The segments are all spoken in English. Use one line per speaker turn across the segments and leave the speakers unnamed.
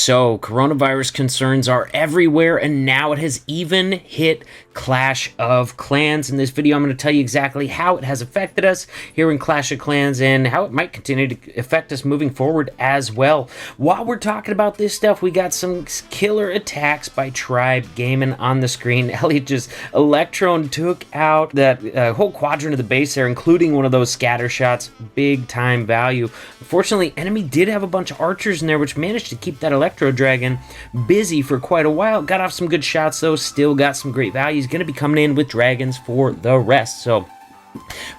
So, coronavirus concerns are everywhere, and now it has even hit Clash of Clans. In this video, I'm going to tell you exactly how it has affected us here in Clash of Clans and how it might continue to affect us moving forward as well. While we're talking about this stuff, we got some killer attacks by Tribe Gaming on the screen. Elliot just Electron took out that whole quadrant of the base there, including one of those scatter shots. Big time value. Unfortunately, enemy did have a bunch of archers in there, which managed to keep that Electro Dragon busy for quite a while. Got off some good shots though, still got some great value. He's going to be coming in with dragons for the rest. So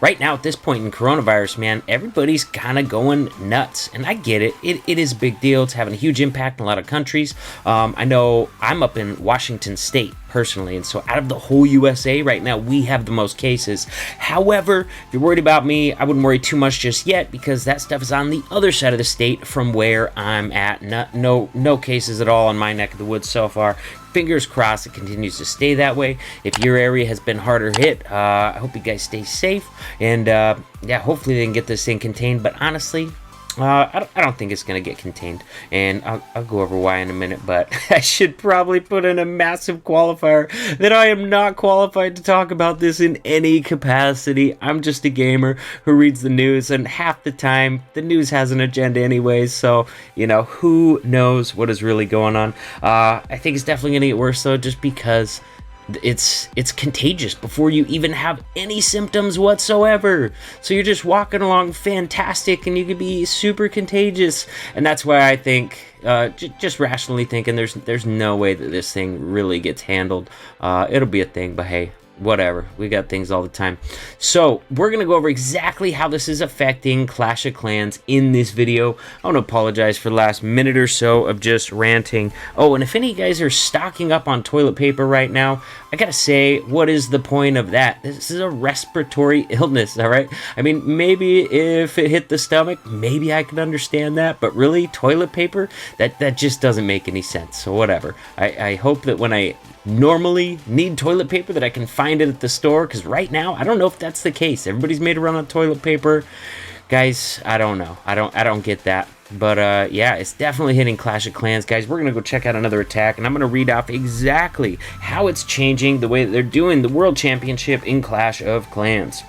right now at this point in coronavirus, man, everybody's kind of going nuts, and I get it. It is a big deal. It's having a huge impact in a lot of countries. I know I'm up in Washington State personally, and so out of the whole USA right now, we have the most cases. However, if you're worried about me, I wouldn't worry too much just yet, because that stuff is on the other side of the state from where I'm at. No cases at all in my neck of the woods so far. Fingers crossed it continues to stay that way. If your area has been harder hit, I hope you guys stay safe, and yeah, hopefully they can get this thing contained. But honestly, I don't think it's going to get contained, and I'll go over why in a minute, but I should probably put in a massive qualifier that I am not qualified to talk about this in any capacity. I'm just a gamer who reads the news, and half the time, the news has an agenda anyways, so, you know, who knows what is really going on. I think it's definitely going to get worse, though, just because it's contagious before you even have any symptoms whatsoever. So you're just walking along fantastic, and you could be super contagious. And that's why I think, just rationally thinking, there's no way that this thing really gets handled. It'll be a thing, but hey, whatever, we got things all the time. So we're gonna go over exactly how this is affecting Clash of Clans in this video. I want to apologize for the last minute or so of just ranting. Oh, and if any of you guys are stocking up on toilet paper right now, I gotta say, what is the point of that? This is a respiratory illness, all right? I mean, maybe if it hit the stomach, maybe I could understand that, but really, toilet paper, that just doesn't make any sense. So whatever. I hope that when I normally need toilet paper that I can find it at the store, because right now I don't know if that's the case. Everybody's made a run on toilet paper, guys. I don't know. I don't get that. But yeah, it's definitely hitting Clash of Clans, guys. We're gonna go check out another attack, and I'm gonna read off exactly how it's changing the way that they're doing the World Championship in Clash of Clans.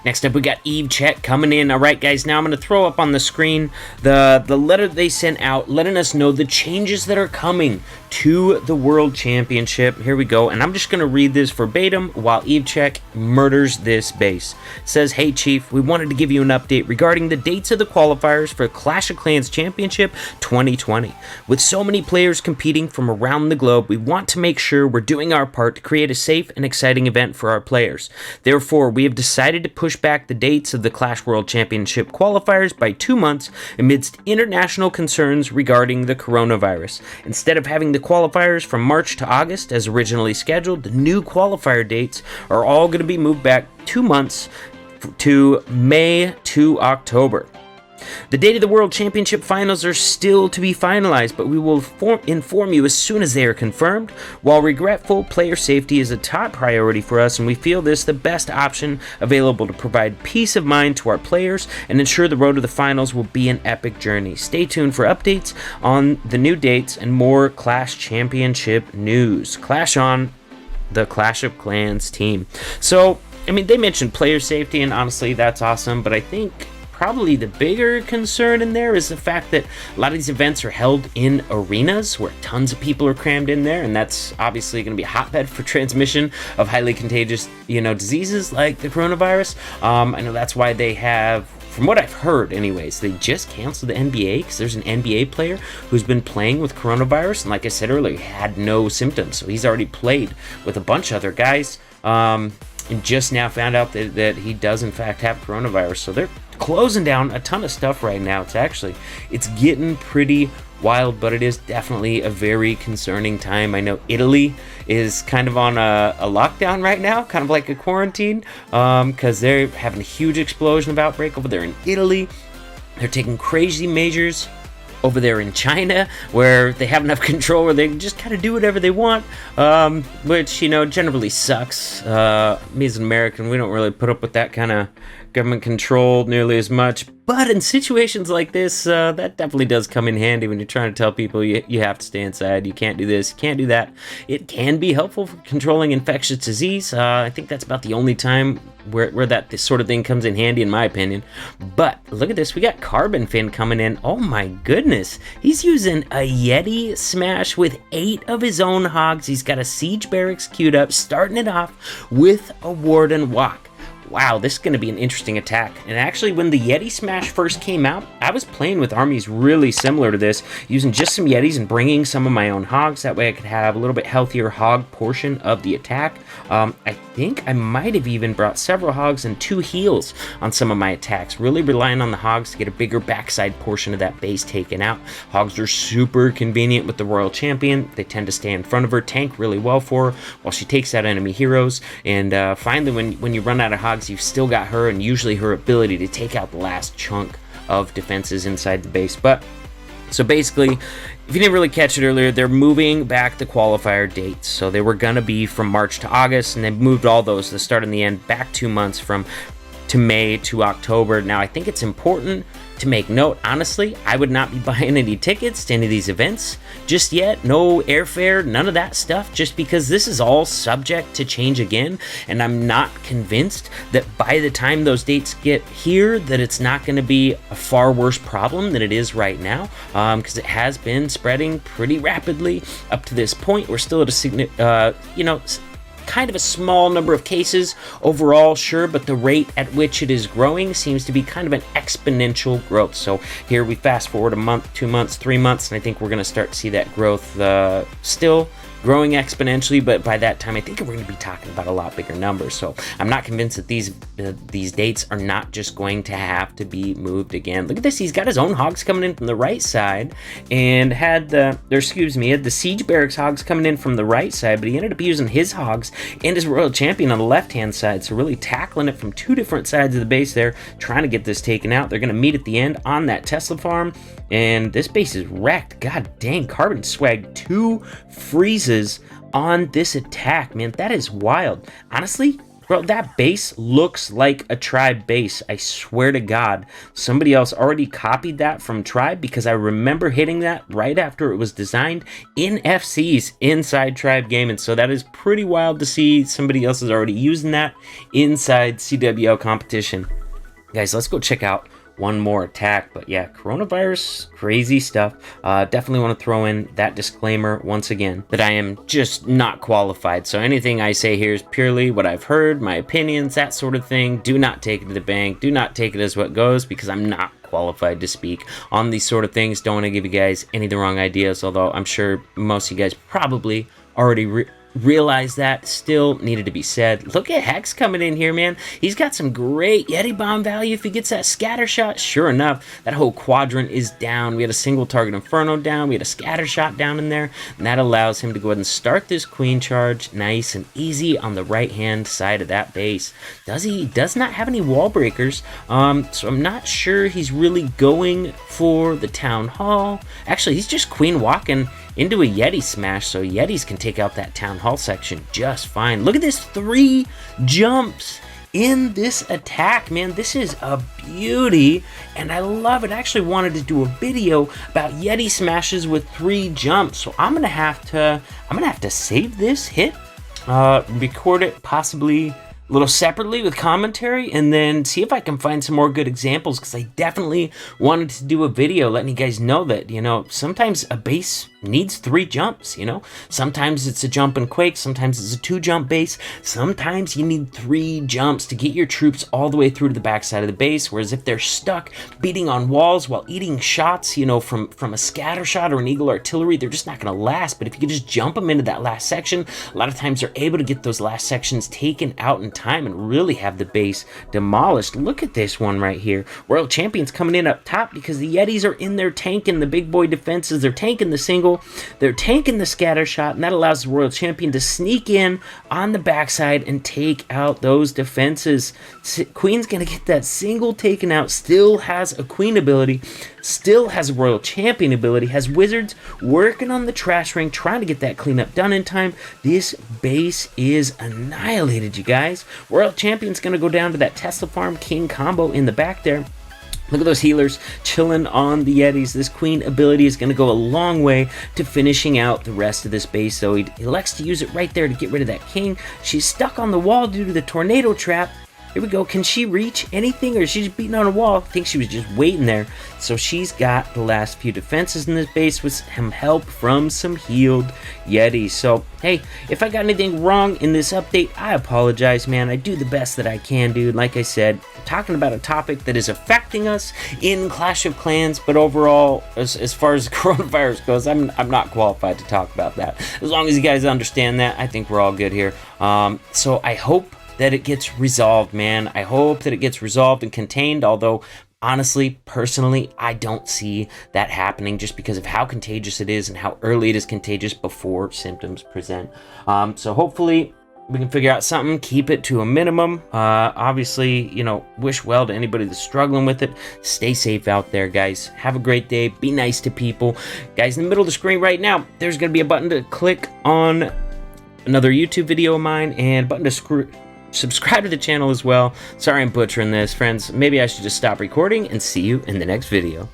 Next up, we got Eve Chet coming in. All right, guys, now I'm going to throw up on the screen the letter they sent out letting us know the changes that are coming to the World Championship. Here we go, and I'm just going to read this verbatim while Eve Chet murders this base. It says, "Hey, Chief, we wanted to give you an update regarding the dates of the qualifiers for Clash of Clans Championship 2020. With so many players competing from around the globe, we want to make sure we're doing our part to create a safe and exciting event for our players. Therefore, we have decided to push back the dates of the Clash World Championship qualifiers by 2 months amidst international concerns regarding the coronavirus. Instead of having the qualifiers from March to August as originally scheduled, the new qualifier dates are all going to be moved back 2 months to May to October. The date of the World Championship Finals are still to be finalized, but we will inform you as soon as they are confirmed. While regretful, player safety is a top priority for us, and we feel this the best option available to provide peace of mind to our players and ensure the road to the finals will be an epic journey. Stay tuned for updates on the new dates and more Clash Championship news." Clash on the Clash of Clans team. So, I mean, they mentioned player safety, and honestly, that's awesome, but I think probably the bigger concern in there is the fact that a lot of these events are held in arenas where tons of people are crammed in there, and that's obviously going to be a hotbed for transmission of highly contagious, diseases like the coronavirus. I know that's why they have, from what I've heard anyways, they just canceled the NBA because there's an NBA player who's been playing with coronavirus, and like I said earlier, had no symptoms, so he's already played with a bunch of other guys, and just now found out that he does in fact have coronavirus. So they're closing down a ton of stuff right now. It's getting pretty wild, but it is definitely a very concerning time. I know Italy is kind of on a lockdown right now, kind of like a quarantine, because they're having a huge explosion of outbreak over there in Italy. They're taking crazy measures over there in China, where they have enough control where they can just kind of do whatever they want, which, generally sucks. Me as an American, we don't really put up with that kind of government control nearly as much, But in situations like this, that definitely does come in handy when you're trying to tell people you have to stay inside, you can't do this, you can't do that. It can be helpful for controlling infectious disease. I think that's about the only time where this sort of thing comes in handy, in my opinion. But look at this, we got Carbon Fin coming in. Oh my goodness, he's using a Yeti smash with 8 of his own hogs. He's got a Siege Barracks queued up, starting it off with a Warden Walk. Wow, this is going to be an interesting attack. And actually, when the Yeti Smash first came out, I was playing with armies really similar to this, using just some Yetis and bringing some of my own hogs. That way I could have a little bit healthier hog portion of the attack. I think I might have even brought several hogs and 2 heals on some of my attacks, really relying on the hogs to get a bigger backside portion of that base taken out. Hogs are super convenient with the Royal Champion. They tend to stay in front of her, tank really well for her while she takes out enemy heroes. And finally, when you run out of hogs, you've still got her and usually her ability to take out the last chunk of defenses inside the base. But so basically, if you didn't really catch it earlier, they're moving back the qualifier dates. So they were gonna be from March to August, and they moved all those, the start and the end, back 2 months to May to October. Now, I think it's important to make note, honestly, I would not be buying any tickets to any of these events just yet. No airfare, none of that stuff, just because this is all subject to change again, and I'm not convinced that by the time those dates get here that it's not going to be a far worse problem than it is right now, because it has been spreading pretty rapidly up to this point. We're still at a kind of a small number of cases overall, sure, but the rate at which it is growing seems to be kind of an exponential growth. So here we fast forward a month, 2 months, 3 months, and I think we're going to start to see that growth still growing exponentially, but by that time I think we're going to be talking about a lot bigger numbers. So I'm not convinced that these dates are not just going to have to be moved again. Look at this, he's got his own hogs coming in from the right side, and had the Siege Barracks hogs coming in from the right side, but he ended up using his hogs and his Royal Champion on the left hand side, so really tackling it from 2 different sides of the base there, trying to get this taken out. They're going to meet at the end on that Tesla farm, and this base is wrecked. God dang, Carbon swagged 2 freezes on this attack, man. That is wild. Honestly, bro, that base looks like a Tribe base. I swear to God, somebody else already copied that from Tribe, because I remember hitting that right after it was designed in FCs inside Tribe game, and so that is pretty wild to see somebody else is already using that inside CWO competition. Guys, let's go check out one more attack. But yeah, coronavirus, crazy stuff. Definitely want to throw in that disclaimer once again that I am just not qualified, so anything I say here is purely what I've heard, my opinions, that sort of thing. Do not take it to the bank, do not take it as what goes, because I'm not qualified to speak on these sort of things. Don't want to give you guys any of the wrong ideas, although I'm sure most of you guys probably already realize that. Still needed to be said. Look at Hex coming in here, man. He's got some great Yeti bomb value if he gets that scatter shot. Sure enough, that whole quadrant is down. We had a single target Inferno down, we had a scatter shot down in there, and that allows him to go ahead and start this queen charge nice and easy on the right hand side of that base. He does not have any wall breakers, so I'm not sure he's really going for the town hall. Actually, he's just queen walking into a Yeti smash, so Yetis can take out that town hall section just fine. Look at this, 3 jumps in this attack, man. This is a beauty, and I love it. I actually wanted to do a video about Yeti smashes with 3 jumps, so I'm gonna have to save this hit, record it possibly a little separately with commentary, and then see if I can find some more good examples, because I definitely wanted to do a video letting you guys know that, sometimes a base needs 3 jumps, Sometimes it's a jump and quake, sometimes it's a 2 jump base, sometimes you need 3 jumps to get your troops all the way through to the backside of the base, whereas if they're stuck beating on walls while eating shots, from a scatter shot or an Eagle artillery, they're just not going to last. But if you could just jump them into that last section, a lot of times they're able to get those last sections taken out in time and really have the base demolished. Look at this one right here. Royal Champions coming in up top because the Yetis are in there tanking the big boy defenses. They're tanking the single, they're tanking the scatter shot, and that allows the Royal Champion to sneak in on the backside and take out those defenses. Queen's gonna get that single taken out, still has a Queen ability, still has a Royal Champion ability, has Wizards working on the trash ring, trying to get that cleanup done in time. This base is annihilated, you guys. Royal Champion's gonna go down to that Tesla Farm King combo in the back there. Look at those healers chilling on the Yetis. This Queen ability is going to go a long way to finishing out the rest of this base, though. He elects to use it right there to get rid of that King. She's stuck on the wall due to the tornado trap. Here we go. Can she reach anything, or is she just beating on a wall? I think she was just waiting there. So she's got the last few defenses in this base with some help from some healed Yetis. So, hey, if I got anything wrong in this update, I apologize, man. I do the best that I can, dude. Like I said, I'm talking about a topic that is affecting us in Clash of Clans, but overall, as far as the coronavirus goes, I'm not qualified to talk about that. As long as you guys understand that, I think we're all good here. So I hope that it gets resolved, man. I hope that it gets resolved and contained, although honestly, personally, I don't see that happening just because of how contagious it is and how early it is contagious before symptoms present. So hopefully we can figure out something, keep it to a minimum. Obviously, you know, wish well to anybody that's struggling with it. Stay safe out there, guys. Have a great day. Be nice to people. Guys, in the middle of the screen right now, there's going to be a button to click on another YouTube video of mine and a button to subscribe to the channel as well. Sorry I'm butchering this, friends. Maybe I should just stop recording and see you in the next video.